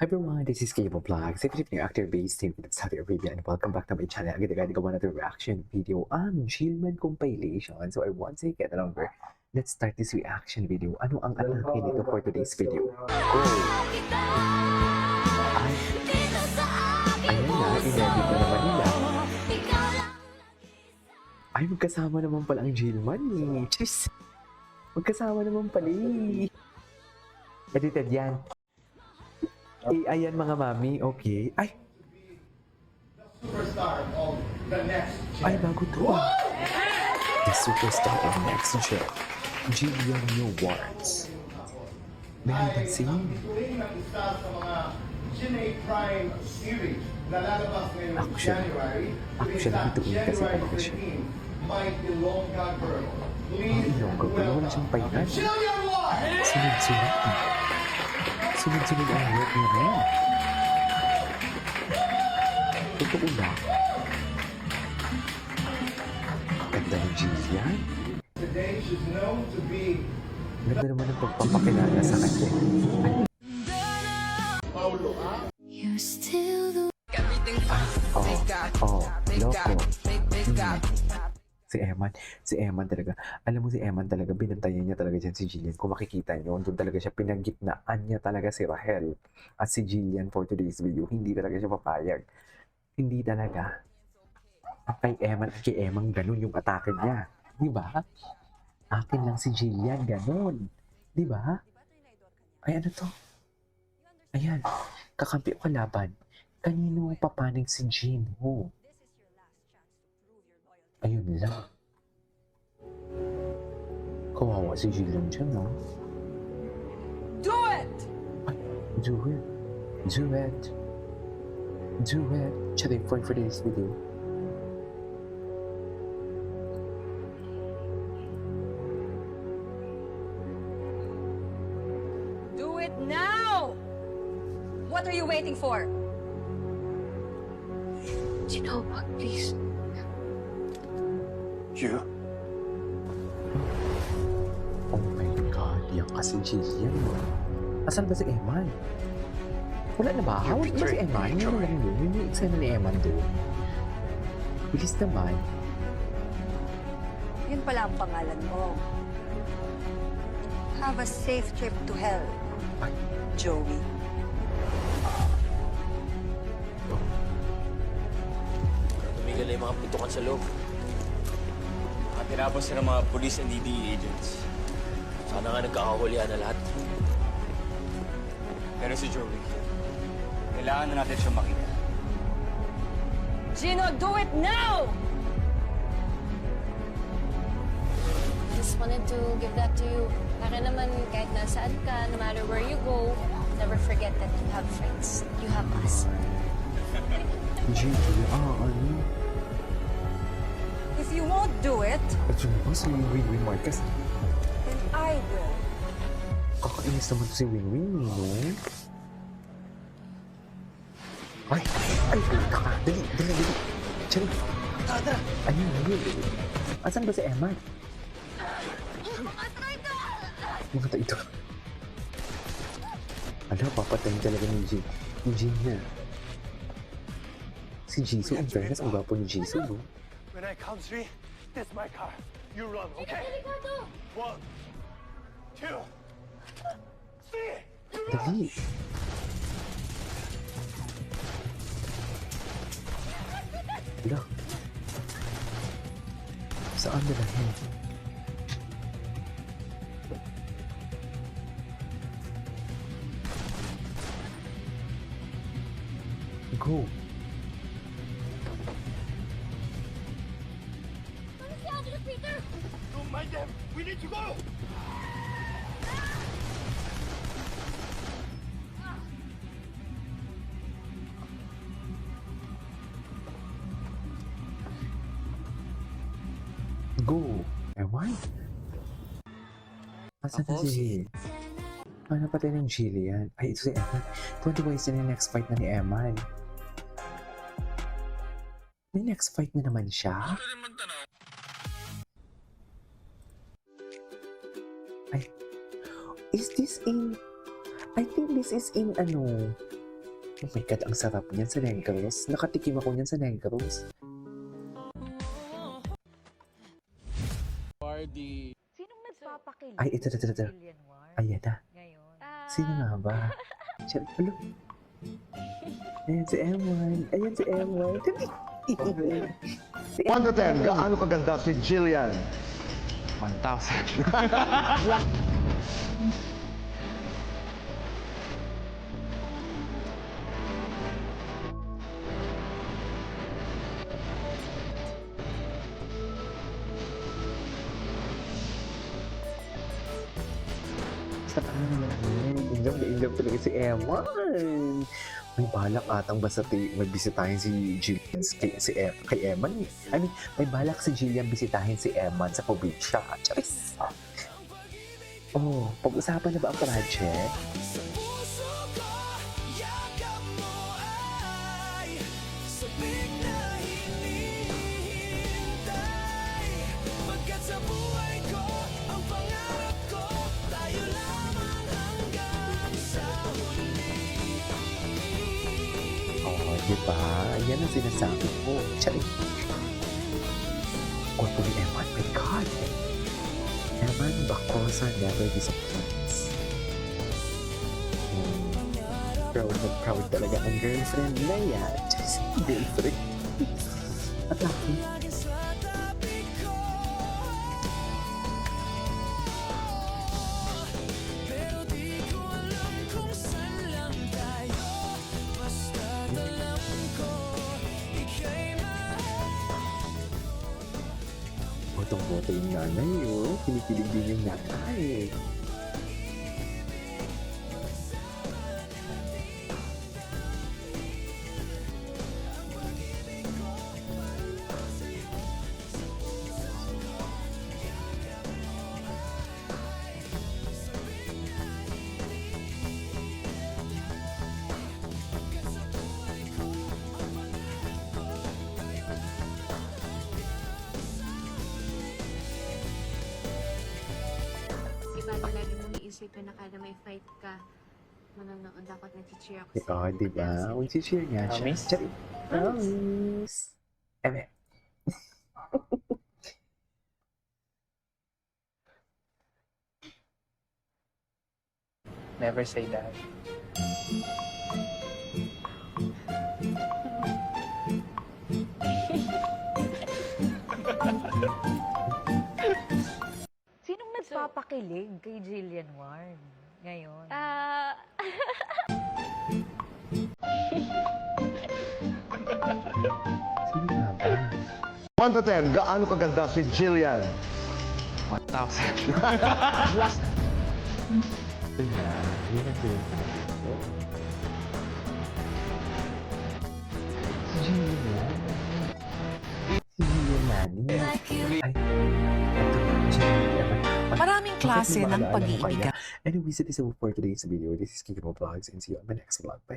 Hi everyone, this is Cable Vlogs, a Filipino actor based in Saudi Arabia, and welcome back to my channel. Again, gawa natin reaction video on Gilman compilation. So I won't say get longer. Let's start this reaction video. Ano ang atake nito for today's video? Go! Ayun na, in-edit na naman nila. Ay, magkasama naman pala ang Gilman eh. Cheers! Magkasama naman pala eh. Edited yan. AI yan mga mami, okay. Ay! Ay, bago to. The superstar of next gen, Jillian Awards. Meron bang scene? Action. Action bituin kasi talaga siya. Ang Ilonggo, pero wala siyang painan. Sunod-sunod. Sunod-sunod ang work niya rin. Totoo lang. Ganda ng Jillian. Ganda naman ang pagpapakilala sa kanya. Loko. Si Eman talaga. Alam mo si Eman talaga, binantayan niya talaga dyan si Jillian. Kung makikita niyo, doon talaga siya, pinagitnaan niya talaga si Rahel at si Jillian for today's video. Hindi talaga siya papayag. Hindi talaga. At kay Eman, ganun yung atake niya. Di ba? Akin lang si Jillian, ganun. Di ba? Ay, ano to? Ayan, kakampi o kalaban. Kanino papanig si Jinho? Ayun lang. Kawawa si Jillian dyan, no? Do it! Ay, do it. Do it. Do it. Check it for today's video. Do it now! What are you waiting for? Jinho, please. You? Oh my God, yan kasi Jillian. Asan ba si Eman? Wala na ba? Hawag na si Eman? Yun lang yun. Yun yung eksena ni Eman doon. Bilis naman. Yun pala ang pangalan mo. Have a safe trip to hell, Ay, Joey. Tumigil na yung mga putukan sa loob. Tinapos na ng mga police and DDE agents. Sana nga nagkakahulihan na lahat. Pero si Joey, kailangan na natin siya makita. Gino, do it now! Just wanted to give that to you. Para naman kahit nasaan ka, no matter where you go, never forget that you have friends. You have us. Jillian, ano? If you won't do it, At yun ba si Winwin Marquez? then I will. Kakainis naman to si Winwin, no? Ay! Ay! Puta ka! Dali! Chari! Tara! Ayun! Asan ba si Eman? Mga ta ito. Ala, papatayin talaga ni Jin niya. Si Jisoo, in fairness, ang gwapo ni Jisoo, no? When I count three, this is my car. You run, okay? 1, 2, 3. Dali! Ala. Saan na lang? Go! Don't mind them. We need to go. Go! Ewan? Asan na si... Ano patay ng Jillian? Ay, ito si Eman. 20 ways na yung next fight na ni Eman. May next fight na naman siya? Ay, is this in... I think this is in ano... Oh my God, ang sarap niyan sa Negros. Nakatikim ako niyan sa Negros. Sinong nagpapakilig? Ay, ito. Jillian Ward Ayan na. ngayon? Sino nga ba? Siya, alo. Ayan si M1. Ayan si M1. 1 to 10, gaano kaganda si Jillian? 1,000. Sa Ingam na ingam talaga si Emma. May balak atang may bisitahin si Jillian kay Emma. I mean, may balak si Jillian bisitahin si Emma sa probinsya. Charis! Oh, pag-usapan na ba ang project? Oh, di ba? Yan ang sinasabi ko. Charis! Gwapo ni Emma. My God! Eman Bacosa never disappoints. Proud na proud talaga ang girlfriend na yan. Just girlfriend. At laki. Botong-boto yung nanay, oh. Kinikilig din yung nanay. Iba na lagi mong iisipin na kada may fight ka, manonood ako at nag-cheer ako Oo, di ba? Mag-cheer nga siya. Promise? Chari. Promise. Eme. Never say that. Sinong nagpapakilig kay Jillian Ward ngayon? Sino nga ba? 1 to 10, gaano kaganda si Jillian? 1,000. Ito na. Yun ang sinasabi ko. Si Jillian. Si Jillian Manning. Ay, ito na. Jillian. Maraming klase ng pag-iibig. Anyways, it is all for today's video. This is Kiko Vlogs and see you on my next vlog. Bye.